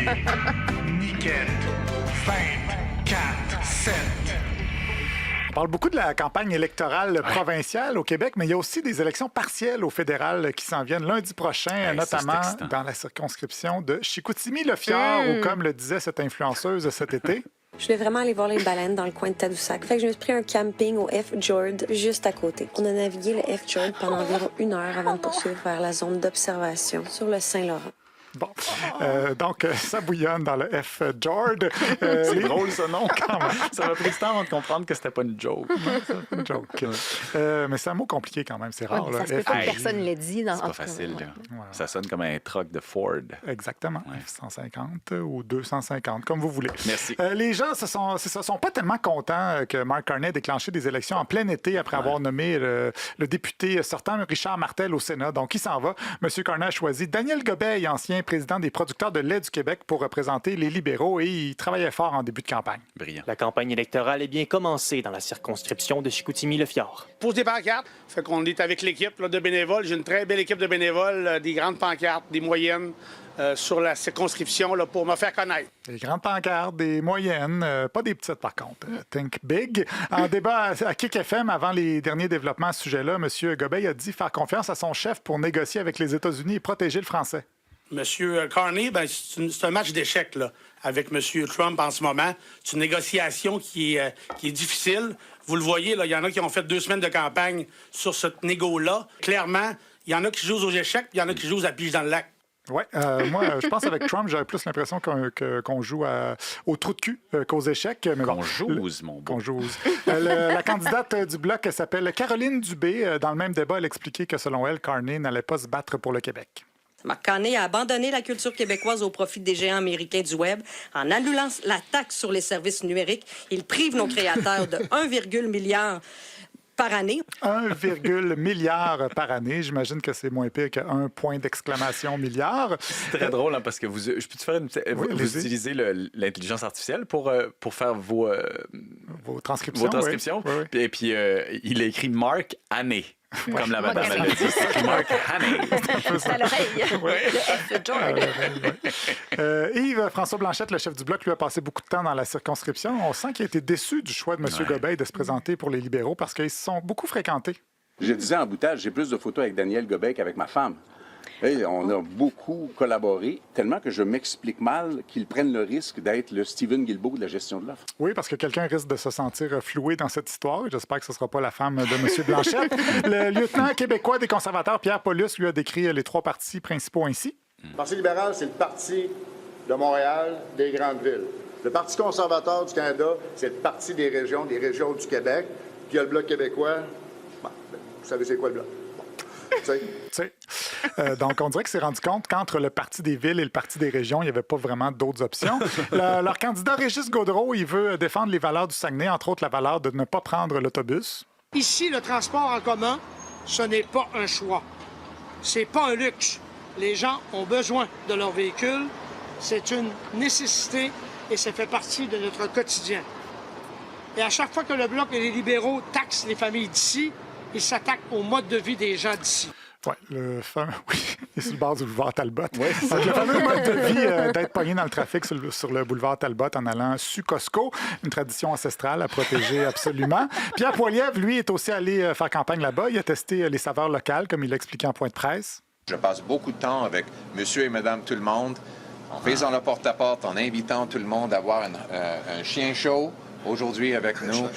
Niquette. 24-7. On parle beaucoup de la campagne électorale provinciale au Québec, mais il y a aussi des élections partielles au fédéral qui s'en viennent lundi prochain, notamment dans la circonscription de Chicoutimi-Le-Fjord, où, comme le disait cette influenceuse cet été... Je voulais vraiment aller voir les baleines dans le coin de Tadoussac. Fait que je me suis pris un camping au F-Jord juste à côté. On a navigué le F-Jord pendant environ 1 heure avant de poursuivre vers la zone d'observation sur le Saint-Laurent. Bon, donc ça bouillonne dans le F-Jord. C'est drôle ce nom quand même. Ça m'a pris du temps avant de comprendre que c'était pas une joke. C'est pas une joke. Mais c'est un mot compliqué quand même, c'est rare. Ça se peut pas que personne ne l'ait dit. C'est pas facile. Ça sonne comme un truck de Ford. Exactement. 150 ou 250, comme vous voulez. Merci. Les gens se sont pas tellement contents que Mark Carney ait déclenché des élections en plein été après avoir nommé le député sortant Richard Martel au Sénat. Donc, il s'en va. M. Carney a choisi Daniel Gobeil, ancien président des producteurs de lait du Québec, pour représenter les libéraux, et il travaillait fort en début de campagne. Brillant. La campagne électorale est bien commencée dans la circonscription de Chicoutimi-Le-Fjord. Pose des pancartes. Fait qu'on est avec l'équipe de bénévoles. J'ai une très belle équipe de bénévoles, des grandes pancartes, des moyennes sur la circonscription là, pour me faire connaître. Des grandes pancartes, des moyennes, pas des petites par contre. Think big. En débat à Kick FM, avant les derniers développements à ce sujet-là, M. Gobeil a dit faire confiance à son chef pour négocier avec les États-Unis et protéger le français. Monsieur Carney, c'est un match d'échecs là, avec Monsieur Trump en ce moment. C'est une négociation qui est difficile. Vous le voyez, il y en a qui ont fait 2 semaines de campagne sur ce négo-là. Clairement, il y en a qui jouent aux échecs, puis il y en a qui jouent à pige dans le lac. Oui, moi, je pense avec Trump, j'avais plus l'impression qu'on joue au trou de cul qu'aux échecs. Mais qu'on jouse, mon beau. Qu'on jouse. La candidate du Bloc s'appelle Caroline Dubé. Dans le même débat, elle expliquait que selon elle, Carney n'allait pas se battre pour le Québec. Mark Carney a abandonné la culture québécoise au profit des géants américains du Web. En annulant la taxe sur les services numériques, il prive nos créateurs de 1,1 milliard par année. 1,1 milliard par année. J'imagine que c'est moins pire qu'un point d'exclamation milliard. C'est très drôle, parce que je peux te faire une petite... Oui, vous utilisez l'intelligence artificielle pour faire vos transcriptions. Oui. Et puis, il a écrit Mark Haney. Comme la madame l'a dit, c'est Mark Haney. C'est à l'oreille. Le F-Jord. Yves François Blanchette, le chef du Bloc, lui a passé beaucoup de temps dans la circonscription. On sent qu'il a été déçu du choix de M. Gobeil de se présenter pour les libéraux parce qu'ils se sont beaucoup fréquentés. Je disais en boutade, j'ai plus de photos avec Daniel Gobeil qu'avec ma femme. Hey, on a beaucoup collaboré, tellement que je m'explique mal qu'ils prennent le risque d'être le Stephen Guilbeault de la gestion de l'offre. Oui, parce que quelqu'un risque de se sentir floué dans cette histoire. J'espère que ce ne sera pas la femme de M. Blanchette. Le lieutenant québécois des conservateurs, Pierre Paulus, lui a décrit les 3 partis principaux ainsi. Le Parti libéral, c'est le parti de Montréal, des grandes villes. Le Parti conservateur du Canada, c'est le parti des régions du Québec. Puis il y a le Bloc québécois. Bon, vous savez c'est quoi le Bloc? Donc, on dirait que c'est rendu compte qu'entre le Parti des villes et le Parti des régions, il n'y avait pas vraiment d'autres options. Leur candidat, Régis Gaudreault, il veut défendre les valeurs du Saguenay, entre autres la valeur de ne pas prendre l'autobus. Ici, le transport en commun, ce n'est pas un choix. C'est pas un luxe. Les gens ont besoin de leur véhicule. C'est une nécessité et ça fait partie de notre quotidien. Et à chaque fois que le Bloc et les libéraux taxent les familles d'ici, ils s'attaquent au mode de vie des gens d'ici. Oui, le fameux... Oui, il est sur le bord du boulevard Talbot. Oui, donc, le fameux mode de vie d'être pogné dans le trafic sur le boulevard Talbot en allant sur Costco, une tradition ancestrale à protéger absolument. Pierre Poilievre, lui, est aussi allé faire campagne là-bas. Il a testé les saveurs locales, comme il l'a expliqué en point de presse. Je passe beaucoup de temps avec monsieur et madame tout le monde, en faisant le porte-à-porte, en invitant tout le monde à avoir un chien chaud aujourd'hui avec nous.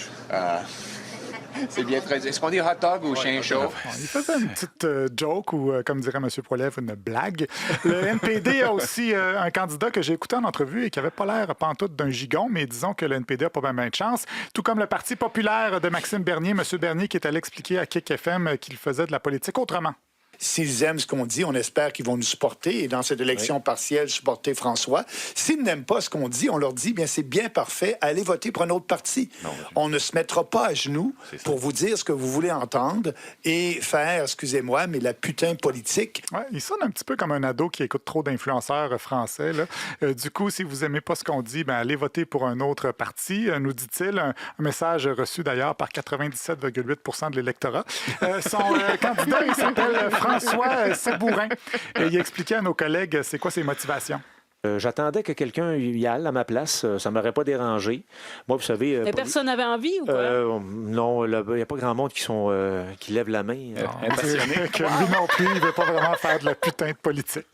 C'est bien très... Est-ce qu'on dit hot dog ou chien chaud? Il faisait une petite joke ou, comme dirait M. Poilievre, une blague. Le NPD a aussi un candidat que j'ai écouté en entrevue et qui n'avait pas l'air pantoute d'un gigon, mais disons que le NPD n'a pas bien de chance. Tout comme le Parti populaire de Maxime Bernier, M. Bernier qui est allé expliquer à Kick FM qu'il faisait de la politique autrement. S'ils aiment ce qu'on dit, on espère qu'ils vont nous supporter et dans cette élection partielle, supporter François. S'ils n'aiment pas ce qu'on dit, on leur dit, bien c'est bien parfait, allez voter pour un autre parti. On ne se mettra pas à genoux pour vous dire ce que vous voulez entendre et faire, excusez-moi, mais la putain politique. Ouais, il sonne un petit peu comme un ado qui écoute trop d'influenceurs français, là. Du coup, si vous n'aimez pas ce qu'on dit, ben allez voter pour un autre parti, nous dit-il. Un message reçu d'ailleurs par 97,8% de l'électorat. Son candidat, il s'appelle François Sabourin. Et il expliquait à nos collègues c'est quoi ses motivations. J'attendais que quelqu'un y aille à ma place. Ça ne m'aurait pas dérangé. Moi, vous savez... Mais personne n'avait envie ou quoi? Non, il n'y a pas grand monde qui lève la main. Que lui non plus, il ne veut pas vraiment faire de la putain de politique.